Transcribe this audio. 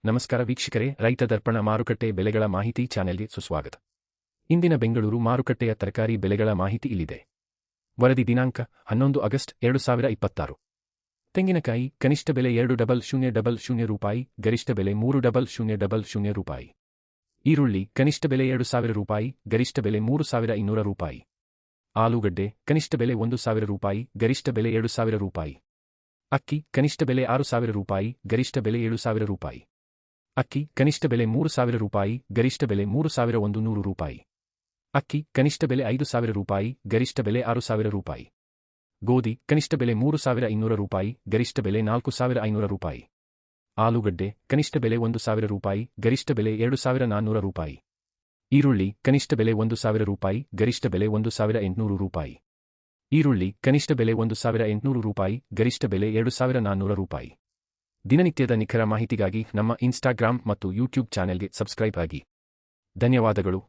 ನಮಸ್ಕಾರ ವೀಕ್ಷಕರೇ, ರೈತ ದರ್ಪಣ ಮಾರುಕಟ್ಟೆ ಬೆಲೆಗಳ ಮಾಹಿತಿ ಚಾನೆಲ್ಗೆ ಸುಸ್ವಾಗತ. ಇಂದಿನ ಬೆಂಗಳೂರು ಮಾರುಕಟ್ಟೆಯ ತರಕಾರಿ ಬೆಲೆಗಳ ಮಾಹಿತಿ ಇಲ್ಲಿದೆ. ವರದಿ ದಿನಾಂಕ 11 ಆಗಸ್ಟ್ 2026. ತೆಂಗಿನಕಾಯಿ ಕನಿಷ್ಠ ಬೆಲೆ 2000 ರೂಪಾಯಿ, ಗರಿಷ್ಠ ಬೆಲೆ 3000 ರೂಪಾಯಿ. ಈರುಳ್ಳಿ ಕನಿಷ್ಠ ಬೆಲೆ 2000 ರೂಪಾಯಿ, ಗರಿಷ್ಠ ಬೆಲೆ 3200 ರೂಪಾಯಿ. ಆಲೂಗಡ್ಡೆ ಕನಿಷ್ಠ ಬೆಲೆ 1000 ರೂಪಾಯಿ, ಗರಿಷ್ಠ ಬೆಲೆ 2000 ರೂಪಾಯಿ. ಅಕ್ಕಿ ಕನಿಷ್ಠ ಬೆಲೆ 6000 ರೂಪಾಯಿ, ಗರಿಷ್ಠ ಬೆಲೆ 7000 ರೂಪಾಯಿ. ಅಕ್ಕಿ ಕನಿಷ್ಠ ಬೆಲೆ 3000 ರೂಪಾಯಿ, ಗರಿಷ್ಠ ಬೆಲೆ 3100 ರೂಪಾಯಿ. ಅಕ್ಕಿ ಕನಿಷ್ಠ ಬೆಲೆ 5000 ರೂಪಾಯಿ, ಗರಿಷ್ಠ ಬೆಲೆ 6000 ರೂಪಾಯಿ. ಗೋಧಿ ಕನಿಷ್ಠ ಬೆಲೆ 3200 ರೂಪಾಯಿ, ಗರಿಷ್ಠ ಬೆಲೆ 4500 ರೂಪಾಯಿ. ಆಲೂಗಡ್ಡೆ ಕನಿಷ್ಠ ಬೆಲೆ 1000 ರೂಪಾಯಿ, ಗರಿಷ್ಠ ಬೆಲೆ 2400 ರೂಪಾಯಿ. ಈರುಳ್ಳಿ ಕನಿಷ್ಠ ಬೆಲೆ 1000 ರೂಪಾಯಿ, ಗರಿಷ್ಠ ಬೆಲೆ 1800 ರೂಪಾಯಿ. ಈರುಳ್ಳಿ ಕನಿಷ್ಠ ಬೆಲೆ 1800 ರೂಪಾಯಿ, ಗರಿಷ್ಠ ಬೆಲೆ 2400 ರೂಪಾಯಿ. ದಿನನಿತ್ಯದ ನಿಖರ ಮಾಹಿತಿಗಾಗಿ ನಮ್ಮ ಇನ್ಸ್ಟಾಗ್ರಾಮ್ ಮತ್ತು ಯೂಟ್ಯೂಬ್ ಚಾನೆಲ್ಗೆ ಸಬ್ಸ್ಕ್ರೈಬ್ ಆಗಿ. ಧನ್ಯವಾದಗಳು.